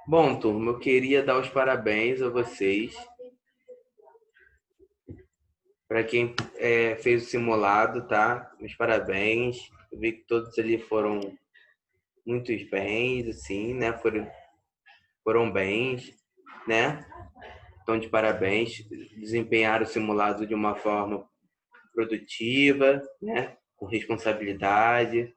Bom, turma, eu queria dar os parabéns a vocês, para quem fez o simulado, tá? Meus parabéns. Eu vi que todos ali foram muito bens, assim, né? Foram bens, né? Então, de parabéns. Desempenharam o simulado de uma forma produtiva, né? Com responsabilidade.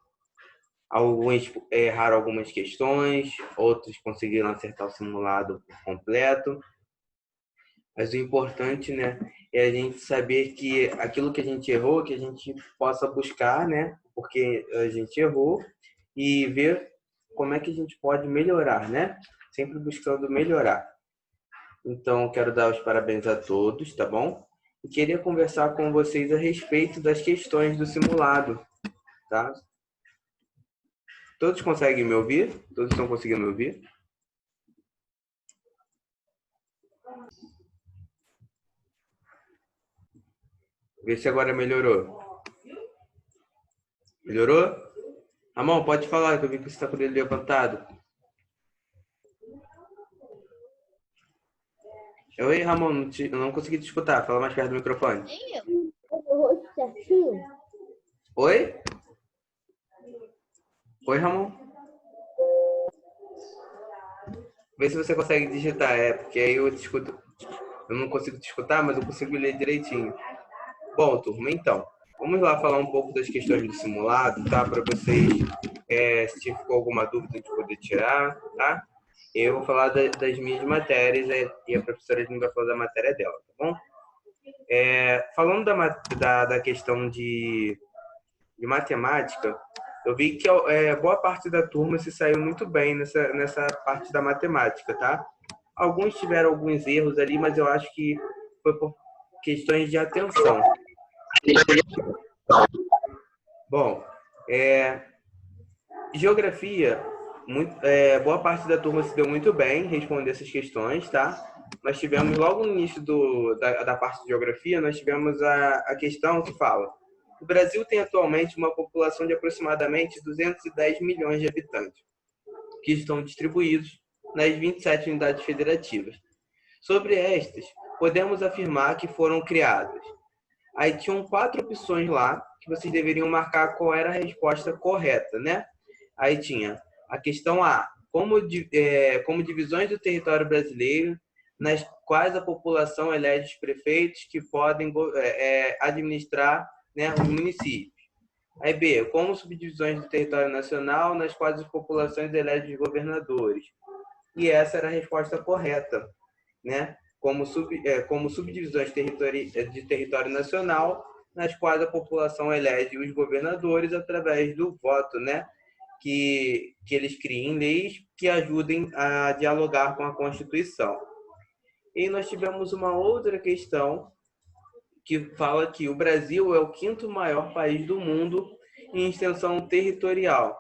Alguns erraram algumas questões, outros conseguiram acertar o simulado por completo. Mas o importante, né, é a gente saber que aquilo que a gente errou, que a gente possa buscar, né, porque a gente errou, e ver como é que a gente pode melhorar, né? Sempre buscando melhorar. Então, quero dar os parabéns a todos, tá bom? E queria conversar com vocês a respeito das questões do simulado, tá? Todos conseguem me ouvir? Todos estão conseguindo me ouvir? Vê se agora melhorou. Melhorou? Ramon, pode falar, que eu vi que você está com o dedo levantado. Oi, Ramon, eu não consegui te escutar. Fala mais perto do microfone. Oi? Oi, Ramon? Vê se você consegue digitar, porque aí eu te escuto. Eu não consigo te escutar, mas eu consigo ler direitinho. Bom, turma, então, vamos lá falar um pouco das questões do simulado, tá? Para vocês, se ficou alguma dúvida, de poder tirar, tá? Eu vou falar das minhas matérias e a professora vai falar da matéria dela, tá bom? Falando da questão de matemática, eu vi que boa parte da turma se saiu muito bem nessa parte da matemática, tá? Alguns tiveram alguns erros ali, mas eu acho que foi por questões de atenção. Bom, geografia, boa parte da turma se deu muito bem respondendo essas questões, tá? Nós tivemos logo no início da parte de geografia, nós tivemos a questão que fala: o Brasil tem atualmente uma população de aproximadamente 210 milhões de habitantes, que estão distribuídos nas 27 unidades federativas. Sobre estas, podemos afirmar que foram criadas. Aí tinham 4 opções lá que vocês deveriam marcar qual era a resposta correta, né? Aí tinha a questão A, como divisões do território brasileiro, nas quais a população elege os prefeitos que podem administrar, né, os municípios. Aí B, como subdivisões do território nacional, nas quais as populações elegem os governadores. E essa era a resposta correta, né? Como subdivisões de território nacional, nas quais a população elege os governadores através do voto, né? Que eles criem leis que ajudem a dialogar com a Constituição. E nós tivemos uma outra questão que fala que o Brasil é o 5º maior país do mundo em extensão territorial.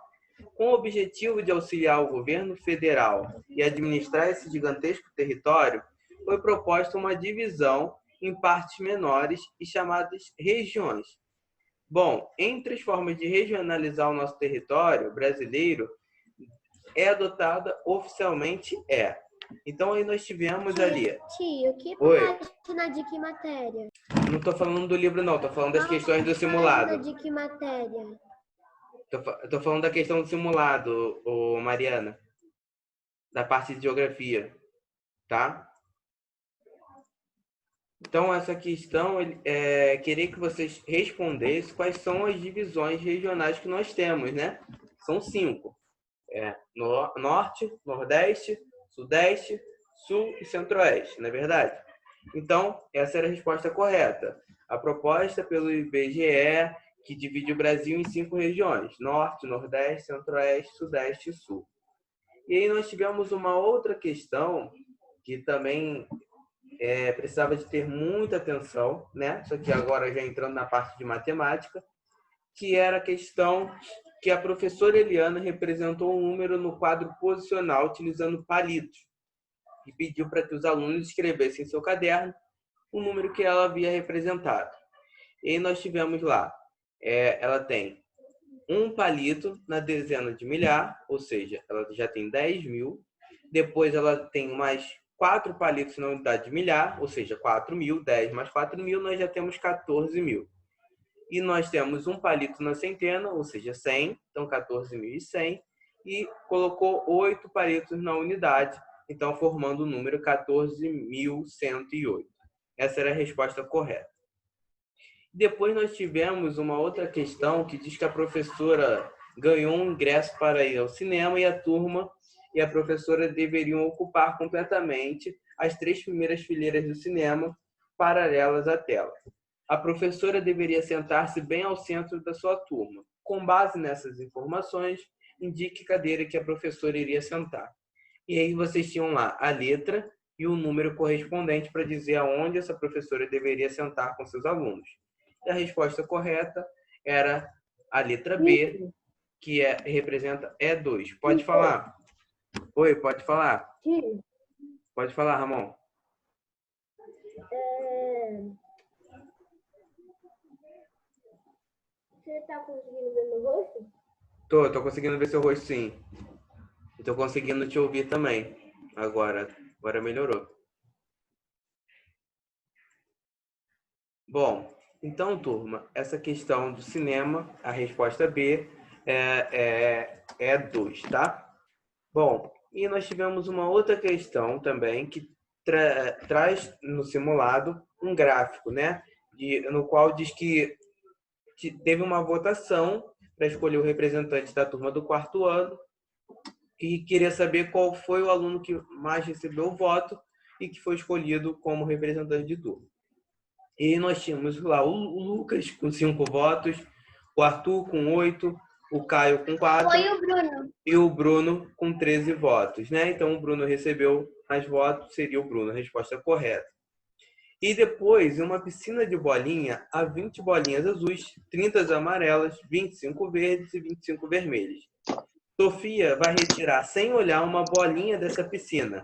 Com o objetivo de auxiliar o governo federal e administrar esse gigantesco território, foi proposta uma divisão em partes menores e chamadas regiões. Bom, entre as formas de regionalizar o nosso território brasileiro, adotada oficialmente Então aí nós tivemos ali. Tio, que página de que matéria? Não estou falando do livro, não, estou falando das questões do simulado. Página de que matéria? Estou falando da questão do simulado, Mariana. Da parte de geografia, tá? Então, essa questão, queria que vocês respondessem quais são as divisões regionais que nós temos, né? São 5. Norte, Nordeste, Sudeste, Sul e Centro-Oeste, não é verdade? Então, essa era a resposta correta. A proposta pelo IBGE, que divide o Brasil em 5 regiões: Norte, Nordeste, Centro-Oeste, Sudeste e Sul. E aí nós tivemos uma outra questão que também precisava de ter muita atenção, né? Só que agora já entrando na parte de matemática, que era a questão que a professora Eliana representou um número no quadro posicional utilizando palitos e pediu para que os alunos escrevessem em seu caderno o número que ela havia representado. E aí nós tivemos lá, ela tem um palito na dezena de milhar, ou seja, ela já tem 10.000. Depois ela tem mais 4 palitos na unidade de milhar, ou seja, 4.000. 10 mais 4.000, nós já temos 14.000. E nós temos um palito na centena, ou seja, 100, então 14.100. E colocou 8 palitos na unidade, então formando o número 14.108. Essa era a resposta correta. Depois nós tivemos uma outra questão que diz que a professora ganhou um ingresso para ir ao cinema e a turma e a professora deveriam ocupar completamente as 3 primeiras fileiras do cinema paralelas à tela. A professora deveria sentar-se bem ao centro da sua turma. Com base nessas informações, indique a cadeira que a professora iria sentar. E aí vocês tinham lá a letra e o número correspondente para dizer aonde essa professora deveria sentar com seus alunos. E a resposta correta era a letra B, que representa E2. Pode falar. Oi, pode falar. Pode falar, Ramon. Você tá conseguindo ver meu rosto? Tô conseguindo ver seu rosto, sim. E tô conseguindo te ouvir também. Agora melhorou. Bom, então, turma, essa questão do cinema, a resposta B é 2, tá? Bom, e nós tivemos uma outra questão também que traz no simulado um gráfico, né? No qual diz que teve uma votação para escolher o representante da turma do 4º ano e queria saber qual foi o aluno que mais recebeu o voto e que foi escolhido como representante de turma. E nós tínhamos lá o Lucas com 5 votos, o Arthur com 8, o Caio com 4 Foi o Bruno. e o Bruno com 13 votos, né? Então o Bruno recebeu mais votos, seria o Bruno, a resposta correta. E depois, em uma piscina de bolinha, há 20 bolinhas azuis, 30 amarelas, 25 verdes e 25 vermelhas. Sofia vai retirar sem olhar uma bolinha dessa piscina.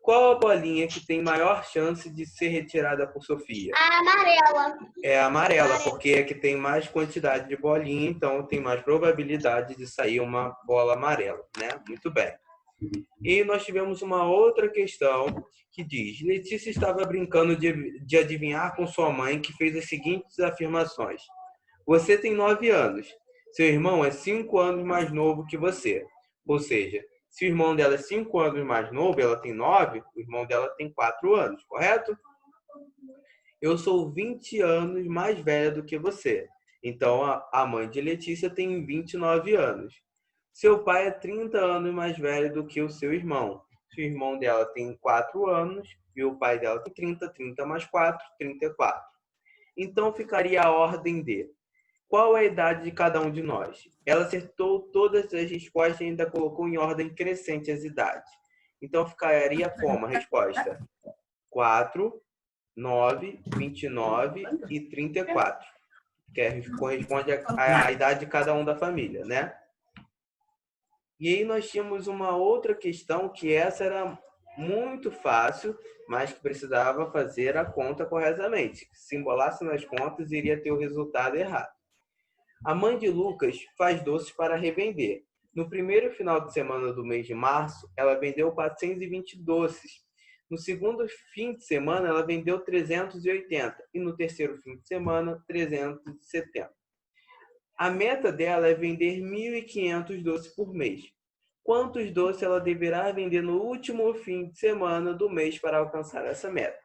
Qual a bolinha que tem maior chance de ser retirada por Sofia? A amarela. É a amarela, porque é que tem mais quantidade de bolinha, então tem mais probabilidade de sair uma bola amarela, né? Muito bem. E nós tivemos uma outra questão que diz: Letícia estava brincando de adivinhar com sua mãe, que fez as seguintes afirmações. Você tem 9 anos. Seu irmão é 5 anos mais novo que você. Ou seja, se o irmão dela é 5 anos mais novo, ela tem 9, o irmão dela tem 4 anos, correto? Eu sou 20 anos mais velha do que você. Então, a mãe de Letícia tem 29 anos. Seu pai é 30 anos mais velho do que o seu irmão. O irmão dela tem 4 anos e o pai dela tem 30. 30 mais 4, 34. Então, ficaria a ordem de: qual é a idade de cada um de nós? Ela acertou todas as respostas e ainda colocou em ordem crescente as idades. Então, ficaria como a resposta? 4, 9, 29 e 34. Que corresponde à idade de cada um da família, né? E aí nós tínhamos uma outra questão que essa era muito fácil, mas que precisava fazer a conta corretamente. Se embolasse nas contas, iria ter o resultado errado. A mãe de Lucas faz doces para revender. No primeiro final de semana do mês de março, ela vendeu 420 doces. No segundo fim de semana, ela vendeu 380. E no terceiro fim de semana, 370. A meta dela é vender 1.500 doces por mês. Quantos doces ela deverá vender no último fim de semana do mês para alcançar essa meta?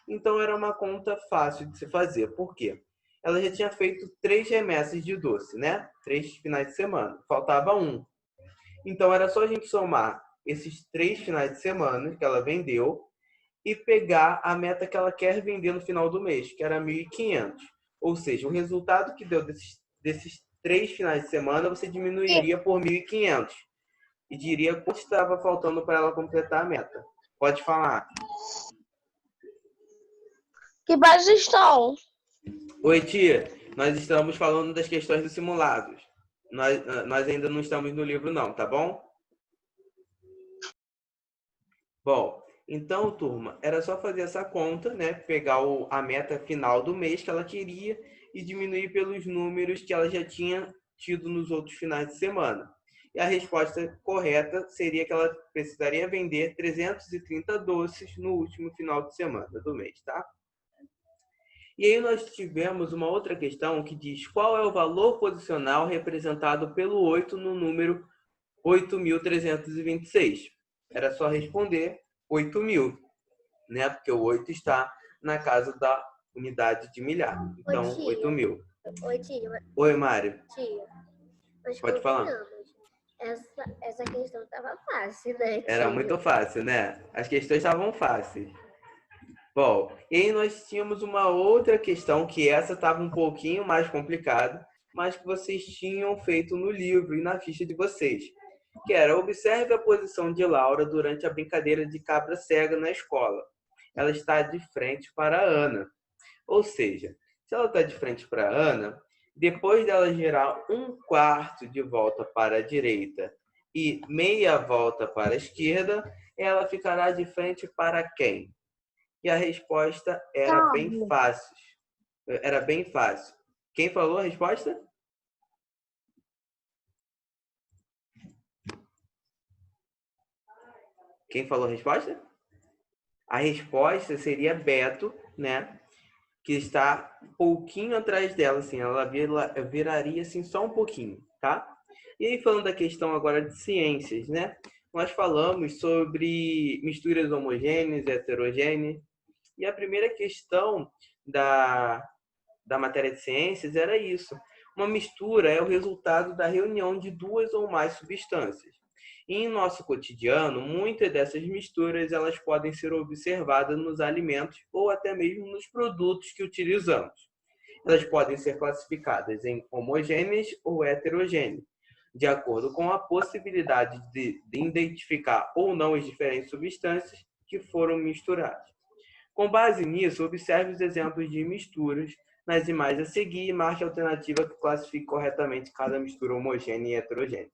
Então, era uma conta fácil de se fazer. Por quê? Ela já tinha feito 3 remessas de doce, né? 3 finais de semana. Faltava 1. Então, era só a gente somar esses 3 finais de semana que ela vendeu e pegar a meta que ela quer vender no final do mês, que era 1.500. Ou seja, o resultado que deu desses 3 finais de semana, você diminuiria por 1.500. E diria quanto estava faltando para ela completar a meta. Pode falar. Que baixos estão? Oi, tia. Nós estamos falando das questões dos simulados. Nós ainda não estamos no livro, não, tá bom? Bom, então, turma, era só fazer essa conta, né? Pegar a meta final do mês que ela queria e diminuir pelos números que ela já tinha tido nos outros finais de semana. E a resposta correta seria que ela precisaria vender 330 doces no último final de semana do mês, tá? E aí nós tivemos uma outra questão que diz qual é o valor posicional representado pelo 8 no número 8.326. Era só responder 8.000, né? Porque o 8 está na casa da unidade de milhar. Então, 8.000. Oi, tia. Oi, Mário. Tia, nós Pode falar. convenhamos. Essa questão estava fácil, né, tia? Era muito fácil, né? As questões estavam fáceis. Bom, e aí nós tínhamos uma outra questão, que essa estava um pouquinho mais complicada, mas que vocês tinham feito no livro e na ficha de vocês, que era: observe a posição de Laura durante a brincadeira de cabra cega na escola. Ela está de frente para a Ana. Ou seja, se ela está de frente para a Ana, depois dela girar 1/4 de volta para a direita e meia volta para a esquerda, ela ficará de frente para quem? E a resposta era bem fácil. Era bem fácil. Quem falou a resposta? Quem falou a resposta? A resposta seria Beto, né? Que está um pouquinho atrás dela, assim, ela viraria assim só um pouquinho, tá? E aí, falando da questão agora de ciências, né? Nós falamos sobre misturas homogêneas e heterogêneas, e a primeira questão da matéria de ciências era isso. Uma mistura é o resultado da reunião de duas ou mais substâncias. E em nosso cotidiano, muitas dessas misturas elas podem ser observadas nos alimentos ou até mesmo nos produtos que utilizamos. Elas podem ser classificadas em homogêneas ou heterogêneas, de acordo com a possibilidade de identificar ou não as diferentes substâncias que foram misturadas. Com base nisso, observe os exemplos de misturas nas imagens a seguir e marque a alternativa que classifique corretamente cada mistura homogênea e heterogênea.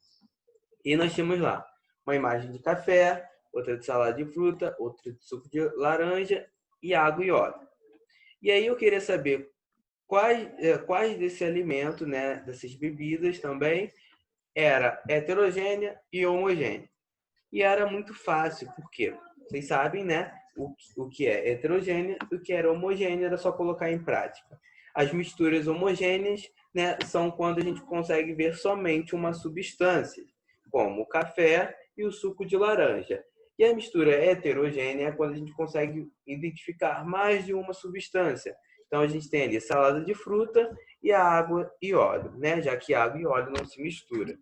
E nós temos lá uma imagem de café, outra de salada de fruta, outra de suco de laranja e água e óleo. E aí eu queria saber quais desse alimento, né, dessas bebidas também, era heterogênea e homogênea. E era muito fácil, porque vocês sabem, né, o que é heterogênea e o que era homogênea, era só colocar em prática. As misturas homogêneas, né, são quando a gente consegue ver somente uma substância, como o café e o suco de laranja. E a mistura heterogênea é quando a gente consegue identificar mais de uma substância. Então a gente tem ali salada de fruta e a água e óleo, né, já que água e óleo não se misturam.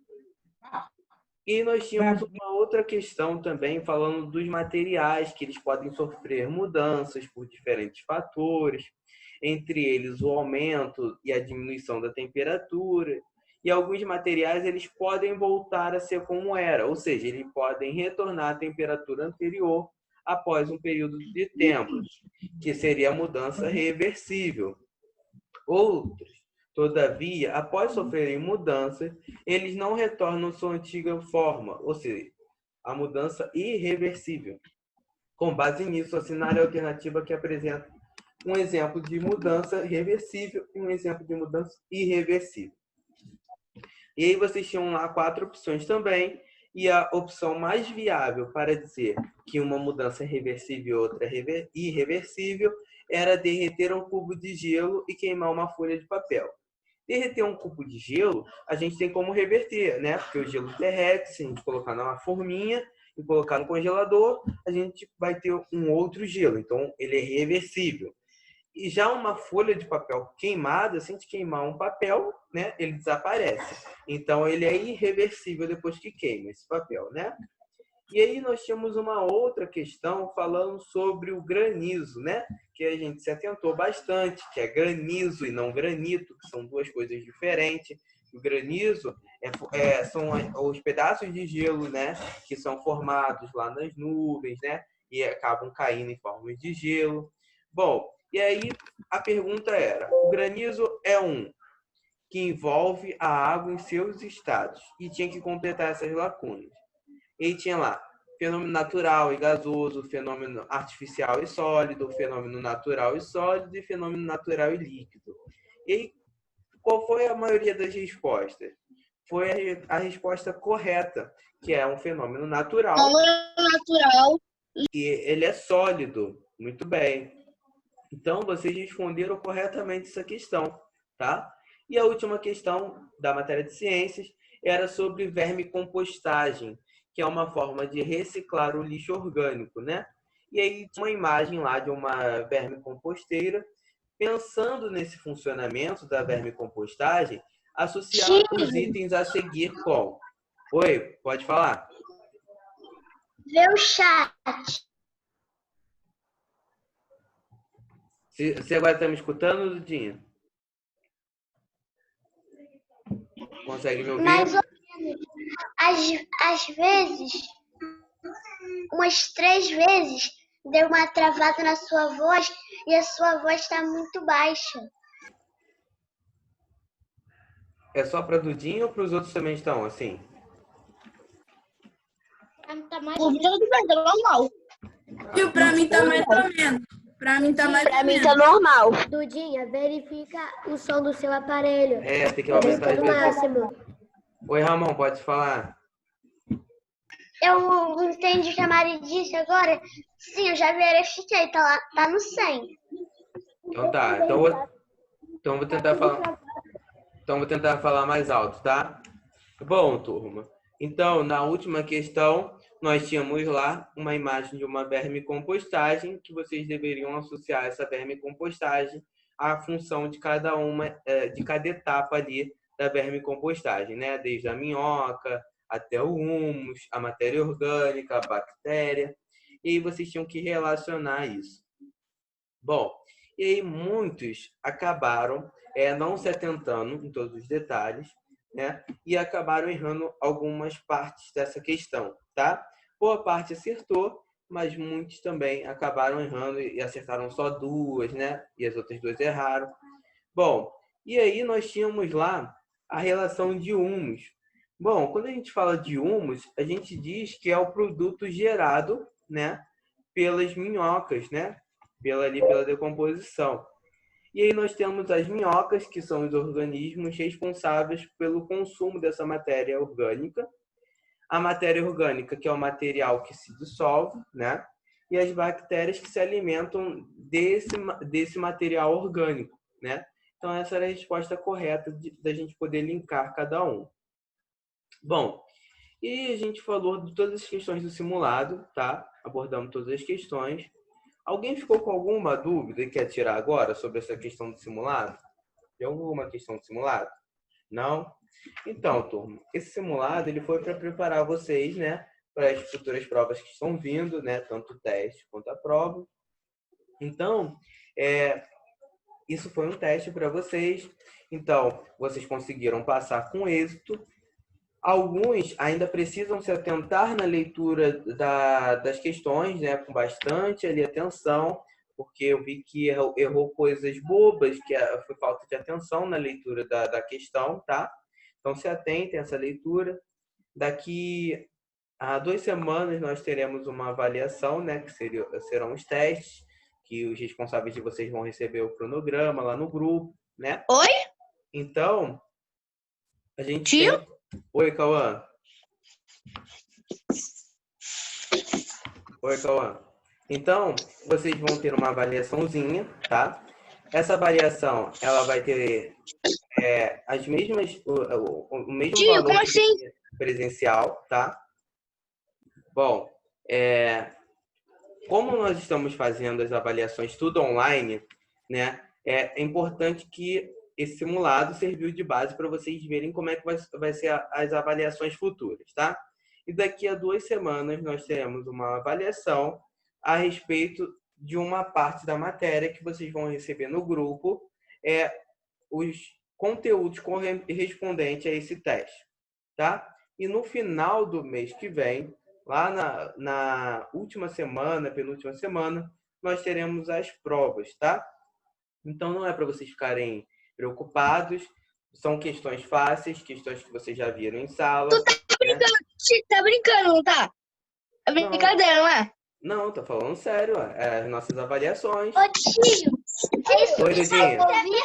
E nós tínhamos uma outra questão também, falando dos materiais, que eles podem sofrer mudanças por diferentes fatores, entre eles o aumento e a diminuição da temperatura. E alguns materiais eles podem voltar a ser como era, ou seja, eles podem retornar à temperatura anterior após um período de tempo, que seria a mudança reversível. Outros, todavia, após sofrerem mudanças, eles não retornam à sua antiga forma, ou seja, a mudança irreversível. Com base nisso, assinale a alternativa que apresenta um exemplo de mudança reversível e um exemplo de mudança irreversível. E aí vocês tinham lá 4 opções também, e a opção mais viável para dizer que uma mudança é reversível e outra é irreversível era derreter um cubo de gelo e queimar uma folha de papel. Derreter um cubo de gelo, a gente tem como reverter, né? Porque o gelo derrete, se a gente colocar numa forminha e colocar no congelador, a gente vai ter um outro gelo. Então, ele é reversível. E já uma folha de papel queimada, se a gente queimar um papel, né, ele desaparece. Então, ele é irreversível depois que queima esse papel, né? E aí nós temos uma outra questão falando sobre o granizo, né? Que a gente se atentou bastante, que é granizo e não granito, que são duas coisas diferentes. O granizo são os pedaços de gelo, né? Que são formados lá nas nuvens, né? E acabam caindo em forma de gelo. Bom, e aí a pergunta era: o granizo é que envolve a água em seus estados e tinha que completar essas lacunas. E tinha lá fenômeno natural e gasoso, fenômeno artificial e sólido, fenômeno natural e sólido e fenômeno natural e líquido. E qual foi a maioria das respostas? foi a resposta correta, que é um fenômeno natural Não é natural. e ele é sólido. Muito bem. Então, vocês responderam corretamente essa questão, tá? E a última questão da matéria de ciências era sobre vermicompostagem, que é uma forma de reciclar o lixo orgânico, né? E aí, uma imagem lá de uma vermicomposteira. Pensando nesse funcionamento da vermicompostagem, associar os itens a seguir com... Oi, pode falar. Vê o chat. Você agora está me escutando, Dudinha? Consegue me ouvir? Mais ou menos. Às vezes, umas 3 vezes, deu uma travada na sua voz e a sua voz está muito baixa. É só para Dudinha ou para os outros também estão assim? Tá mais O vídeo tudo bem, tá normal. Tio, pra mim tá mais ou menos. Pra mim tá mais Pra ou mim menos. tá normal. Dudinha, verifica o som do seu aparelho. É, tem que aumentar No as vezes. máximo. Oi, Ramon, pode falar. Eu entendi o que a Mari disse agora. Sim, eu já verifiquei, tá lá, tá no 100. Então tá, então vou tentar falar. Então vou tentar falar mais alto, tá? Bom, turma. Então, na última questão, nós tínhamos lá uma imagem de uma vermicompostagem que vocês deveriam associar essa vermicompostagem à função de cada de cada etapa ali da vermicompostagem, né? Desde a minhoca até o humus, a matéria orgânica, a bactéria. E aí vocês tinham que relacionar isso. Bom, e aí muitos acabaram não se atentando em todos os detalhes, né? E acabaram errando algumas partes dessa questão, tá? Boa parte acertou, mas muitos também acabaram errando e acertaram só 2, né? E as outras 2 erraram. Bom, e aí nós tínhamos lá a relação de humus. Bom, quando a gente fala de humus, a gente diz que é o produto gerado, né, pelas minhocas, né? Pela decomposição. E aí nós temos as minhocas, que são os organismos responsáveis pelo consumo dessa matéria orgânica. A matéria orgânica, que é o material que se dissolve, né? E as bactérias que se alimentam desse material orgânico, né? Então essa era a resposta correta da gente poder linkar cada um. Bom, e a gente falou de todas as questões do simulado, tá? Abordamos todas as questões. Alguém ficou com alguma dúvida e quer tirar agora sobre essa questão do simulado? Tem alguma questão do simulado? Não? Então, turma, esse simulado ele foi para preparar vocês, né, para as futuras provas que estão vindo, né, tanto o teste quanto a prova. Então, isso foi um teste para vocês. Então, vocês conseguiram passar com êxito. Alguns ainda precisam se atentar na leitura das questões, né, com bastante ali atenção, porque eu vi que errou coisas bobas, que foi falta de atenção na leitura da questão, tá? Então se atentem a essa leitura. Daqui a 2 semanas nós teremos uma avaliação, né, que serão os testes, que os responsáveis de vocês vão receber o cronograma lá no grupo, né? Oi? Então, a gente Tio? tem... Oi, Cauã. Oi, Cauã. Então, vocês vão ter uma avaliaçãozinha, tá? Essa avaliação, ela vai ter as mesmas, o mesmo Tio, valor como que assim? presencial, tá? Bom, como nós estamos fazendo as avaliações tudo online, né? É importante que esse simulado serviu de base para vocês verem como é que vai ser as avaliações futuras, tá? E daqui a 2 semanas nós teremos uma avaliação a respeito de uma parte da matéria que vocês vão receber no grupo, os conteúdos correspondentes a esse teste, tá? E no final do mês que vem, lá na última semana, penúltima semana, nós teremos as provas, tá? Então não é para vocês ficarem preocupados, são questões fáceis, questões que vocês já viram em sala. Tu tá brincando, né? Tá brincando, não tá? É brincadeira, não é? Não, tô falando sério, as nossas avaliações. Ô tio, É isso, Oi, que Dudinha. eu ouvi.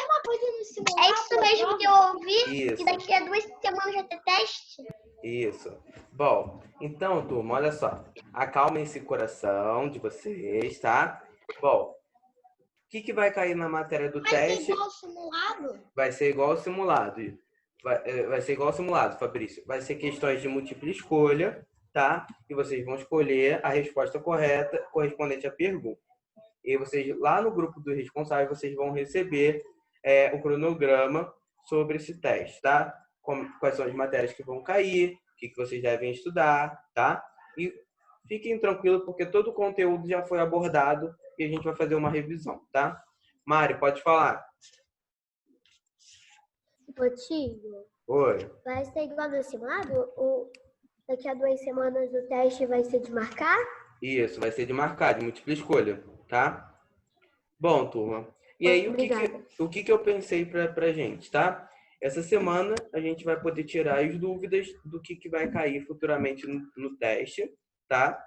É isso mesmo que eu ouvi. Isso. Que daqui a 2 semanas já tem teste. Isso. Bom, então, turma, olha só. Acalmem esse coração de vocês, tá? Bom, o que vai cair na matéria do teste? Igual simulado? Vai ser igual ao simulado. Vai ser igual ao simulado, Fabrício. Vai ser questões de múltipla escolha, tá? E vocês vão escolher a resposta correta correspondente à pergunta. E vocês, lá no grupo dos responsáveis, vocês vão receber o cronograma sobre esse teste, tá? Quais são as matérias que vão cair, o que vocês devem estudar, tá? E fiquem tranquilos, porque todo o conteúdo já foi abordado e a gente vai fazer uma revisão, tá? Mari, pode falar. Ô, tio, Oi. vai ser igual no simulado? Ou daqui a 2 semanas o teste vai ser de marcar? Isso, vai ser de marcar, de múltipla escolha, tá? Bom, turma. E aí, o que eu pensei pra gente, tá? Essa semana a gente vai poder tirar as dúvidas do que vai cair futuramente no teste, tá?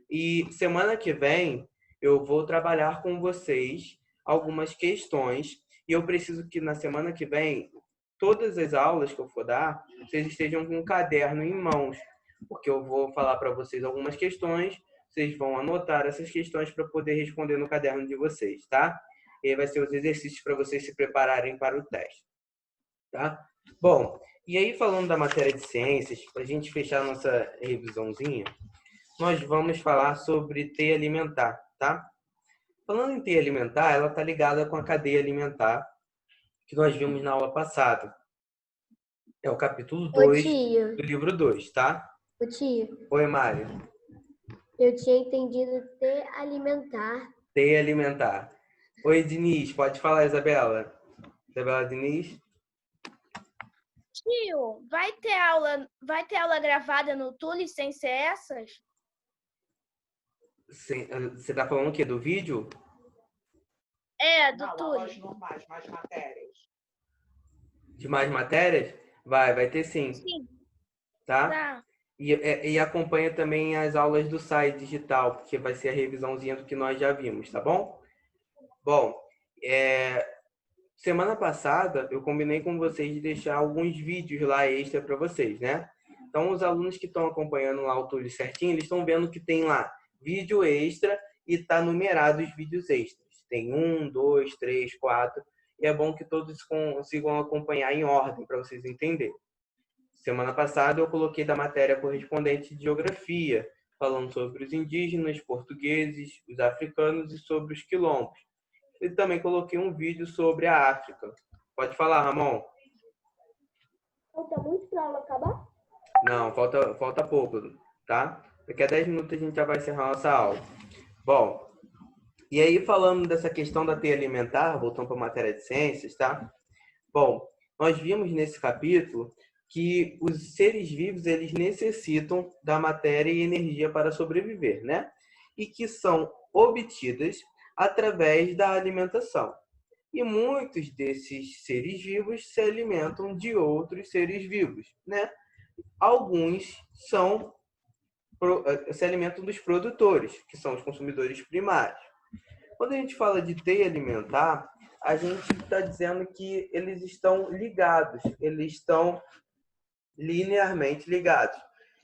E semana que vem eu vou trabalhar com vocês algumas questões e eu preciso que na semana que vem, todas as aulas que eu for dar, vocês estejam com um caderno em mãos, porque eu vou falar para vocês algumas questões, vocês vão anotar essas questões para poder responder no caderno de vocês, tá? E aí vai ser os exercícios para vocês se prepararem para o teste, tá? Bom, e aí falando da matéria de ciências, para a gente fechar a nossa revisãozinha, nós vamos falar sobre teia alimentar, tá? Falando em teia alimentar, ela está ligada com a cadeia alimentar que nós vimos na aula passada. É o capítulo 2 do livro 2, tá? Ô, tio, Oi, Mário. eu tinha entendido ter alimentar. Teia alimentar. Oi, Diniz. Pode falar, Isabela. Isabela Diniz. Tio, vai ter aula gravada no Tule sem ser essas? Você está falando o quê? Do vídeo? É, do Tule. normais, mais matérias. De mais matérias? Vai ter sim. Sim. Tá? Tá. E acompanha também as aulas do SAI digital, porque vai ser a revisãozinha do que nós já vimos, tá bom? Bom, semana passada eu combinei com vocês de deixar alguns vídeos lá extra para vocês, né? Então, os alunos que estão acompanhando lá o Tule certinho, eles estão vendo que tem lá vídeo extra e tá numerado os vídeos extras. Tem 1, 2, 3, 4. E é bom que todos consigam acompanhar em ordem para vocês entenderem. Semana passada eu coloquei da matéria correspondente de geografia, falando sobre os indígenas, portugueses, os africanos e sobre os quilombos. E também coloquei um vídeo sobre a África. Pode falar, Ramon. Falta muito para a aula acabar? Não, falta pouco, tá? Daqui a 10 minutos a gente já vai encerrar a nossa aula. Bom, e aí falando dessa questão da teia alimentar, voltando para a matéria de ciências, tá? Bom, nós vimos nesse capítulo que os seres vivos eles necessitam da matéria e energia para sobreviver, né? E que são obtidas através da alimentação. E muitos desses seres vivos se alimentam de outros seres vivos, né? Alguns se alimentam dos produtores, que são os consumidores primários. Quando a gente fala de teia alimentar, a gente está dizendo que eles estão ligados, eles estão linearmente ligados.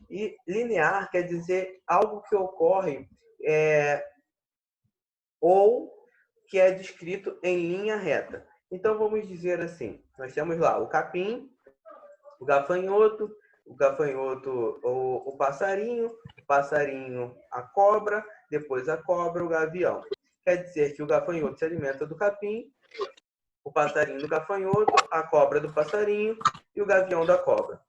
E linear quer dizer algo que ocorre ou que é descrito em linha reta. Então, vamos dizer assim, nós temos lá o capim, o gafanhoto o passarinho a cobra, depois a cobra, o gavião. Quer dizer que o gafanhoto se alimenta do capim, o passarinho do gafanhoto, a cobra do passarinho e o gavião da cobra.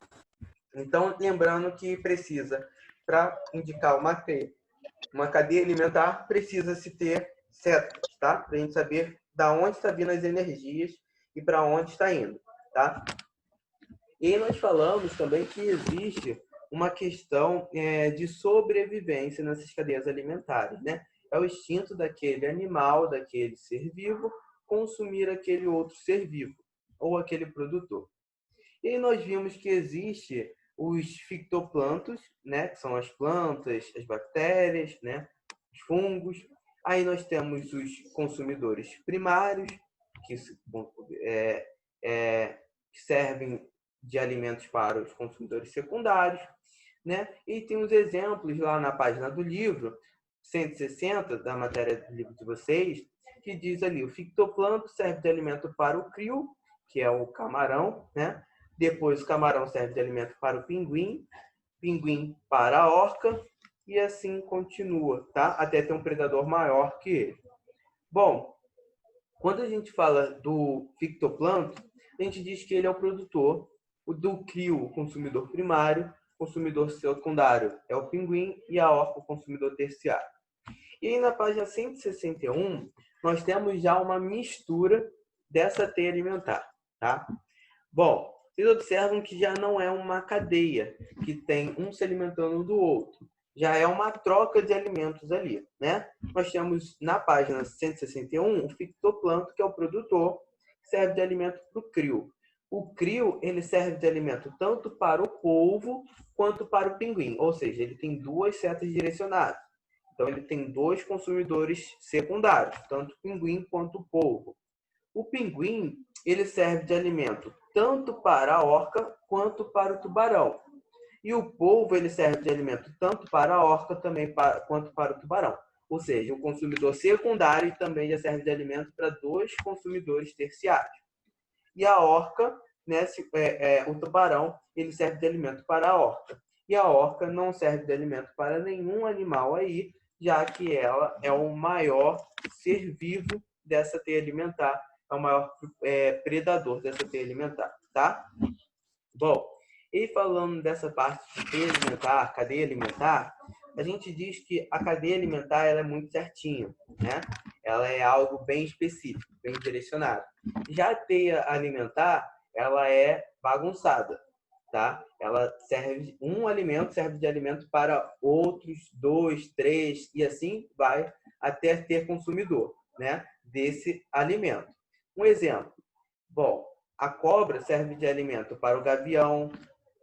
Então, lembrando que precisa, para indicar uma cadeia alimentar, precisa-se ter setas, tá? Para a gente saber da onde está vindo as energias e para onde está indo, tá? E aí nós falamos também que existe uma questão de sobrevivência nessas cadeias alimentares, né? É o instinto daquele animal, daquele ser vivo, consumir aquele outro ser vivo ou aquele produtor. E aí nós vimos que existe os fitoplânctons, né? Que são as plantas, as bactérias, né? Os fungos. Aí nós temos os consumidores primários, que servem de alimentos para os consumidores secundários, né? E tem os exemplos lá na página do livro, 160 da matéria do livro de vocês, que diz ali, o fitoplâncton serve de alimento para o krill, que é o camarão, né? Depois o camarão serve de alimento para o pinguim, pinguim para a orca, e assim continua, tá? Até ter um predador maior que ele. Bom, quando a gente fala do fitoplâncton, a gente diz que ele é o produtor, o do krill, o consumidor primário, o consumidor secundário é o pinguim e a orca, o consumidor terciário. E aí na página 161, nós temos já uma mistura dessa teia alimentar, tá? Bom, vocês observam que já não é uma cadeia que tem um se alimentando do outro. Já é uma troca de alimentos ali, né? Nós temos na página 161 o fitoplâncton, que é o produtor, que serve de alimento para o krill. O krill, ele serve de alimento tanto para o polvo quanto para o pinguim, ou seja, ele tem duas setas direcionadas. Então, ele tem dois consumidores secundários, tanto o pinguim quanto o polvo. O pinguim, ele serve de alimento tanto para a orca quanto para o tubarão. E o polvo, ele serve de alimento tanto para a orca quanto para o tubarão. Ou seja, o consumidor secundário também já serve de alimento para dois consumidores terciários. E a orca, né, o tubarão, ele serve de alimento para a orca. E a orca não serve de alimento para nenhum animal aí, já que ela é o maior ser vivo dessa teia alimentar, é o maior predador dessa teia alimentar, tá? Bom, e falando dessa parte de teia alimentar, cadeia alimentar, a gente diz que a cadeia alimentar ela é muito certinha, né? Ela é algo bem específico, bem direcionado. Já a teia alimentar, ela é bagunçada, tá? Um alimento serve de alimento para outros 2, 3 e assim vai até ter consumidor, né? Desse alimento. Um exemplo. Bom, a cobra serve de alimento para o gavião,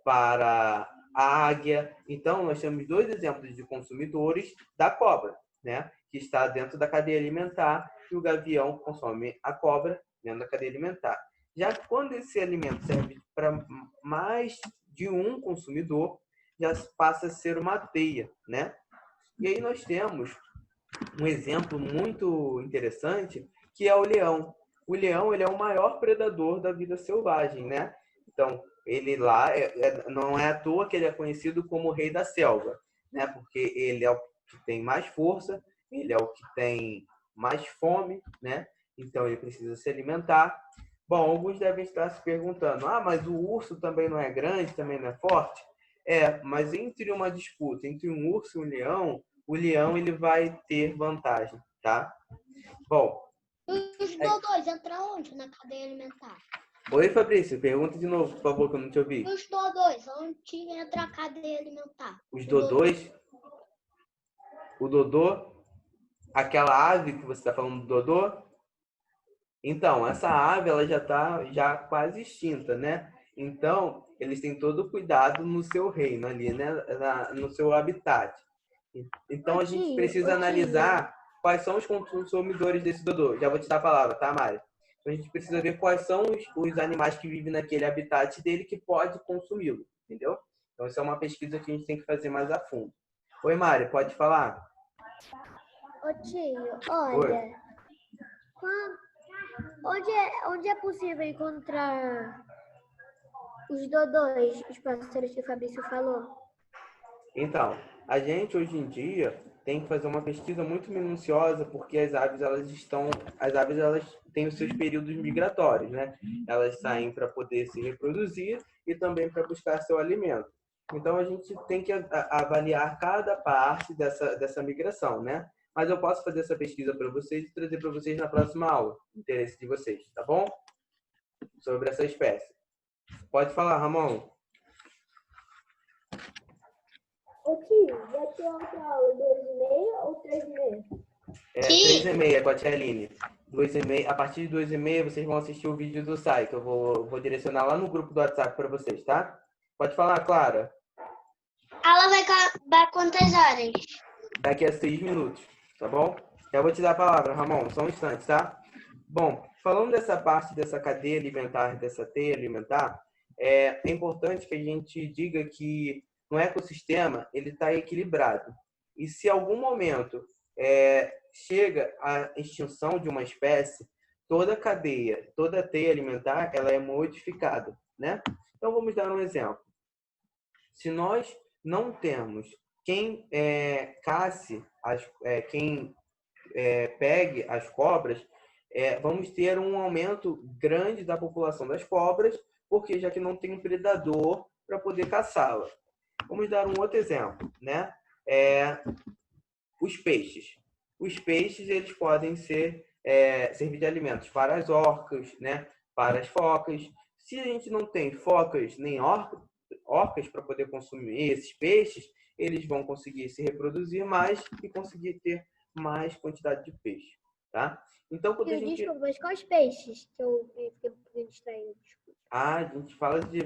para a águia. Então, nós temos dois exemplos de consumidores da cobra, né? Que está dentro da cadeia alimentar e o gavião consome a cobra dentro da cadeia alimentar. Já que quando esse alimento serve para mais de um consumidor, já passa a ser uma teia, né? E aí nós temos um exemplo muito interessante, que é o leão. O leão, ele é o maior predador da vida selvagem, né? Então, ele lá, não é à toa que ele é conhecido como o rei da selva, né? Porque ele é o que tem mais força, ele é o que tem mais fome, né? Então, ele precisa se alimentar. Bom, alguns devem estar se perguntando, mas o urso também não é grande, também não é forte? Mas entre uma disputa entre um urso e um leão, o leão ele vai ter vantagem, tá? Bom. Os dodôs entram onde na cadeia alimentar? Oi, Fabrício, pergunta de novo, por favor, que eu não te ouvi. Os dodôs, onde entra a cadeia alimentar? Os dodôs? O dodô? Aquela ave que você está falando do dodô? Então, essa ave ela já está quase extinta, né? Então, eles têm todo o cuidado no seu reino ali, né? No seu habitat. Então, a gente precisa analisar quais são os consumidores desse dodô. Já vou te dar a palavra, tá, Mari? Então, a gente precisa ver quais são os animais que vivem naquele habitat dele que pode consumi-lo, entendeu? Então, isso é uma pesquisa que a gente tem que fazer mais a fundo. Oi, Mari, pode falar? Ô tio, olha, onde é possível encontrar os dodôs, os pássaros que o Fabrício falou? Então, a gente hoje em dia tem que fazer uma pesquisa muito minuciosa, porque as aves elas têm os seus períodos migratórios, né? Elas saem para poder se reproduzir e também para buscar seu alimento. Então a gente tem que avaliar cada parte dessa migração, né? Mas eu posso fazer essa pesquisa para vocês e trazer para vocês na próxima aula, no interesse de vocês, tá bom? Sobre essa espécie. Pode falar, Ramon. Ô tio, vai ter outra aula 2h30 ou 3h30? 3h30 com a tia Aline. 2h30, a partir de 2h30 vocês vão assistir o vídeo do SAI, que eu vou direcionar lá no grupo do WhatsApp para vocês, tá? Pode falar, Clara. A aula vai acabar quantas horas? Daqui a 6 minutos, tá bom? Já vou te dar a palavra, Ramon, só um instante, tá? Bom, falando dessa parte dessa cadeia alimentar, dessa teia alimentar, é importante que a gente diga que no ecossistema ele está equilibrado. E se em algum momento chega à extinção de uma espécie, toda a cadeia, toda a teia alimentar, ela é modificada, né? Então vamos dar um exemplo. Se nós não temos quem casse, quem pegue as cobras, vamos ter um aumento grande da população das cobras, porque já que não tem um predador para poder caçá-la. Vamos dar um outro exemplo, né? Os peixes. Os peixes eles podem servir de alimentos para as orcas, né? Para as focas. Se a gente não tem focas nem orcas para poder consumir esses peixes, eles vão conseguir se reproduzir mais e conseguir ter mais quantidade de peixe, tá? Então, quando a gente... Desculpa, mas quais peixes que eu fiquei um pouquinho distraído? a gente fala de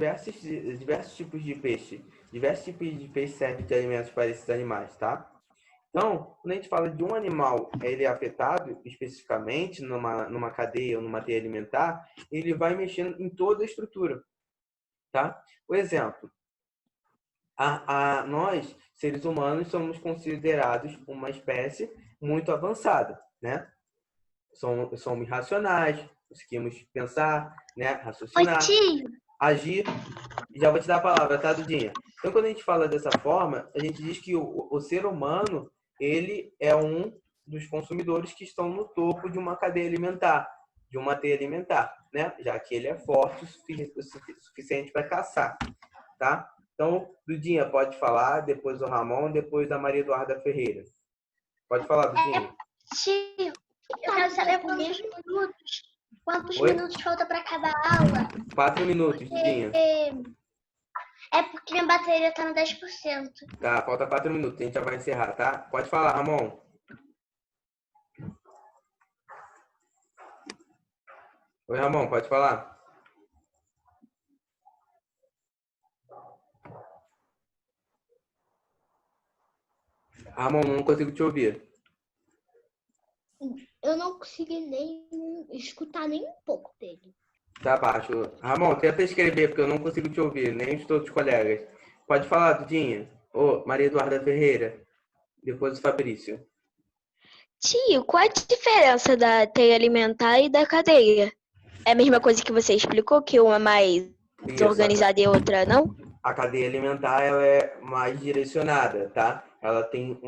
diversos tipos de peixe. Diversos tipos de peixe servem de alimentos para esses animais, tá? Então, quando a gente fala de um animal, ele é afetado especificamente numa cadeia ou numa teia alimentar, ele vai mexendo em toda a estrutura, tá? Por exemplo, nós, seres humanos, somos considerados uma espécie muito avançada, né? Somos racionais, conseguimos pensar, né? Raciocinar, agir. Já vou te dar a palavra, tá, Dudinha? Então, quando a gente fala dessa forma, a gente diz que o ser humano, ele é um dos consumidores que estão no topo de uma cadeia alimentar, de uma teia alimentar, né? Já que ele é forte o suficiente para caçar, tá? Então, Dudinha, pode falar, depois o Ramon, depois a Maria Eduarda Ferreira. Pode falar, Dudinha. Tio, eu quero saber quantos minutos falta para acabar a aula. 4 minutos, Dudinha. É porque minha bateria tá no 10%. Tá, falta 4 minutos, a gente já vai encerrar, tá? Pode falar, Ramon. Oi, Ramon, pode falar? Ramon, não consigo te ouvir. Eu não consegui nem escutar nem um pouco dele. Tá baixo. Ramon, tenta escrever, porque eu não consigo te ouvir, nem os todos os colegas. Pode falar, Dudinha. Ô, Maria Eduarda Ferreira. Depois o Fabrício. Tio, qual a diferença da teia alimentar e da cadeia? É a mesma coisa que você explicou, que uma é mais organizada e a outra não? A cadeia alimentar ela é mais direcionada, tá? Ela tem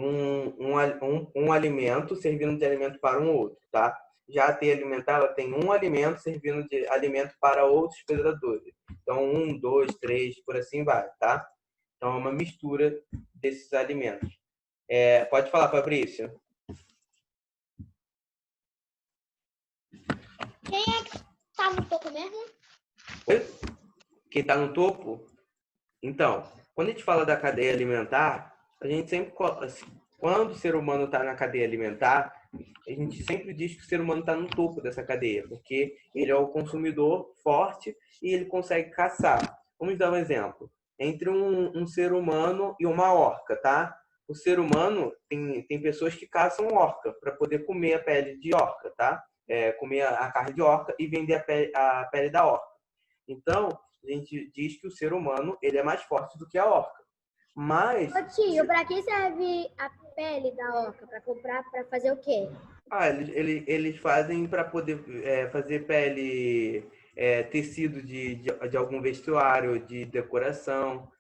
um alimento servindo de alimento para um outro, tá? Já a teia alimentar, ela tem um alimento servindo de alimento para outros predadores. Então, 1, 2, 3, por assim vai, tá? Então, é uma mistura desses alimentos. Pode falar, Fabrício. Quem é que tá no topo mesmo? Oi? Quem está no topo? Então, quando a gente fala da cadeia alimentar, a gente sempre, quando o ser humano está na cadeia alimentar, a gente sempre diz que o ser humano está no topo dessa cadeia, porque ele é o consumidor forte e ele consegue caçar. Vamos dar um exemplo. Entre um ser humano e uma orca, tá? O ser humano tem pessoas que caçam orca para poder comer a pele de orca, tá? Comer a carne de orca e vender a pele da orca. Então, a gente diz que o ser humano ele é mais forte do que a orca. Mas... Ô tio, pra que serve a pele da orca? Pra comprar, pra fazer o quê? Eles fazem para poder fazer pele, tecido de algum vestuário, de decoração.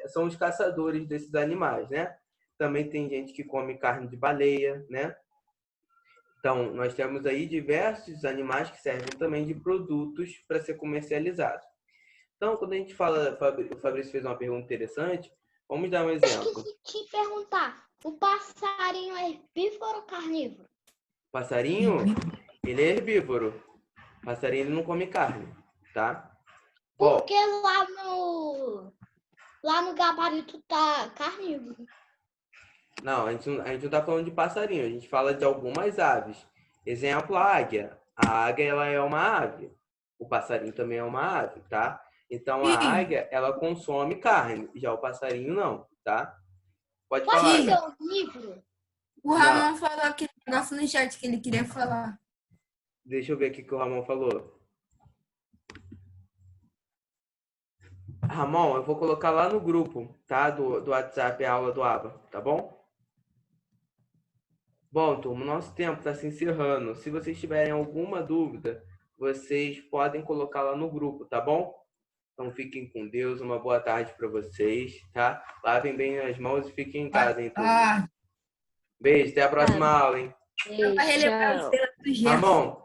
São os caçadores desses animais, né? Também tem gente que come carne de baleia, né? Então, nós temos aí diversos animais que servem também de produtos para ser comercializados. Então, quando a gente fala, o Fabrício fez uma pergunta interessante, vamos dar um exemplo. Esqueci de perguntar, o passarinho é herbívoro ou carnívoro? Passarinho, ele é herbívoro. Passarinho, ele não come carne, tá? Porque lá no gabarito tá carnívoro. Não, a gente não tá falando de passarinho, a gente fala de algumas aves. Exemplo, a águia. A águia, ela é uma ave. O passarinho também é uma ave, tá? Então, a águia, ela consome carne. Já o passarinho, não, tá? Pode falar. Pode ser onívoro? O Ramon falou aquele negócio no chat que ele queria falar. Deixa eu ver o que o Ramon falou. Ramon, eu vou colocar lá no grupo, tá? Do WhatsApp a aula do ABA, tá bom? Bom, turma, o nosso tempo está se encerrando. Se vocês tiverem alguma dúvida, vocês podem colocar lá no grupo, tá bom? Então fiquem com Deus, uma boa tarde para vocês, tá? Lavem bem as mãos e fiquem em casa, hein, turma? Beijo, até a próxima aula, hein? Beijo, Pra relembrar a tchau. estrela do gelo. Ramon,